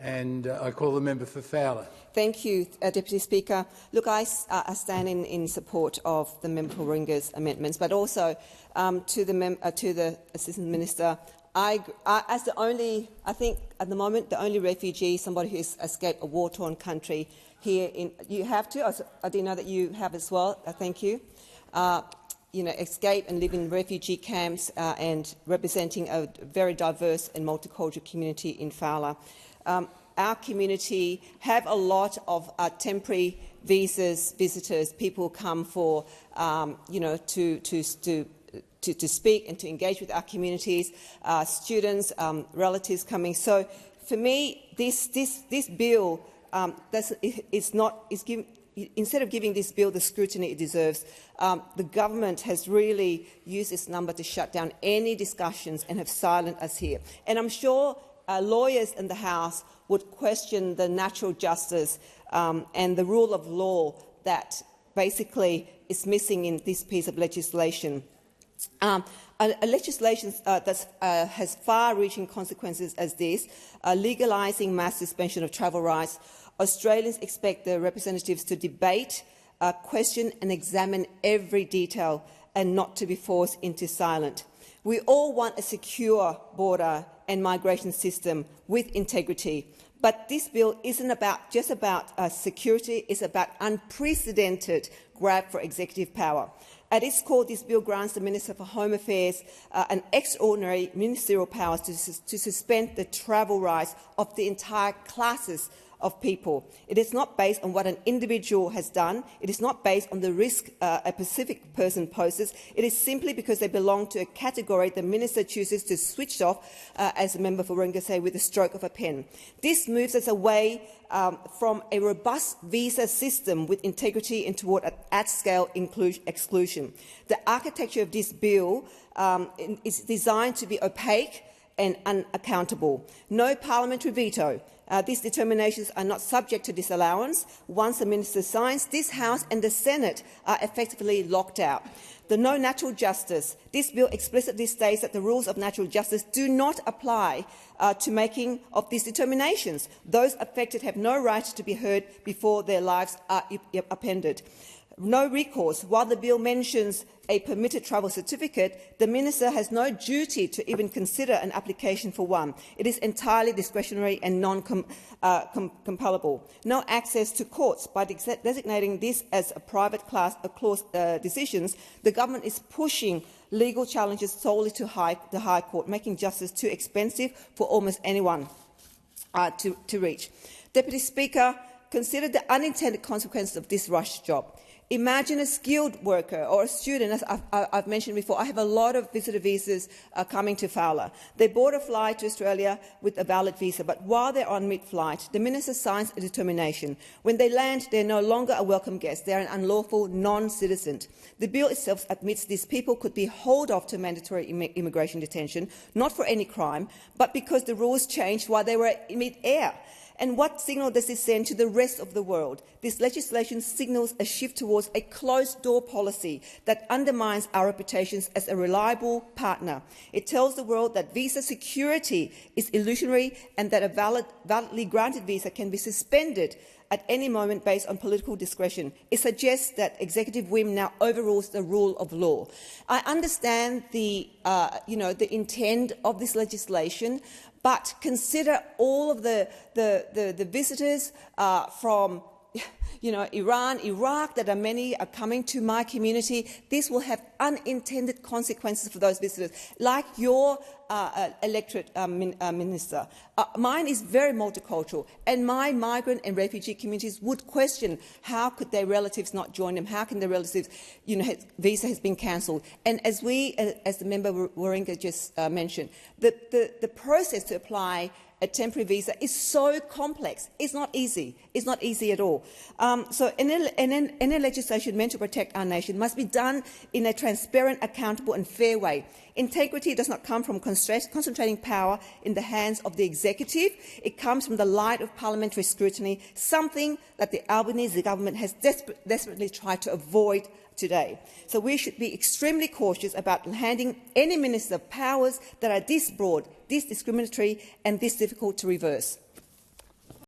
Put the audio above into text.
And I call the member for Fowler. Thank you, Deputy Speaker. Look, I stand in support of the member for Warringah's amendments, but also to the Assistant Minister. I think at the moment the only refugee, somebody who has escaped a war-torn country here you have to. I do know that you have as well. Thank you. Escape and live in refugee camps and representing a very diverse and multicultural community in Fowler. Our community have a lot of temporary visitors. People come for, to speak and to engage with our communities, students, relatives coming. So, for me, this bill instead of giving this bill the scrutiny it deserves, the government has really used this number to shut down any discussions and have silenced us here. And I'm sure lawyers in the House would question the natural justice and the rule of law that basically is missing in this piece of legislation. A legislation that has far-reaching consequences as this, legalising mass suspension of travel rights. Australians expect their representatives to debate, question and examine every detail and not to be forced into silence. We all want a secure border and migration system with integrity. But this bill isn't just about security, it's about unprecedented grab for executive power. At its core, this bill grants the Minister for Home Affairs an extraordinary ministerial powers to suspend the travel rights of the entire classes of people. It is not based on what an individual has done. It is not based on the risk a specific person poses. It is simply because they belong to a category the minister chooses to switch off, as the member for Warringah said, with a stroke of a pen. This moves us away from a robust visa system with integrity and toward at-scale exclusion. The architecture of this bill is designed to be opaque and unaccountable. No parliamentary veto. These determinations are not subject to disallowance. Once the minister signs, this House and the Senate are effectively locked out. The no natural justice. This bill explicitly states that the rules of natural justice do not apply to making of these determinations. Those affected have no right to be heard before their lives are upended. No recourse. While the bill mentions a permitted travel certificate, the minister has no duty to even consider an application for one. It is entirely discretionary and non-compellable. No access to courts. By designating this as a private clause decisions, the government is pushing legal challenges solely to the High Court, making justice too expensive for almost anyone to reach. Deputy Speaker, consider the unintended consequences of this rush job. Imagine a skilled worker or a student, as I've mentioned before. I have a lot of visitor visas coming to Fowler. They board a flight to Australia with a valid visa, but while they're on mid-flight, the minister signs a determination. When they land, they're no longer a welcome guest. They're an unlawful non-citizen. The bill itself admits these people could be hauled off to mandatory immigration detention, not for any crime, but because the rules changed while they were in mid-air. And what signal does this send to the rest of the world? This legislation signals a shift towards a closed-door policy that undermines our reputations as a reliable partner. It tells the world that visa security is illusionary and that a validly granted visa can be suspended at any moment based on political discretion. It suggests that executive whim now overrules the rule of law. I understand the intent of this legislation, but consider all of the visitors from Iran, Iraq, that many are coming to my community. This will have unintended consequences for those visitors, like your electorate, Minister. Mine is very multicultural, and my migrant and refugee communities would question how could their relatives not join them, how can their relatives, visa has been cancelled. And as the member Warringah just mentioned, the process to apply a temporary visa is so complex. It's not easy. It's not easy at all. So any legislation meant to protect our nation must be done in a transparent, accountable and fair way. Integrity does not come from concentrating power in the hands of the executive. It comes from the light of parliamentary scrutiny, something that the Albanese government has desperately tried to avoid today. So we should be extremely cautious about handing any minister powers that are this broad, this discriminatory and this difficult to reverse.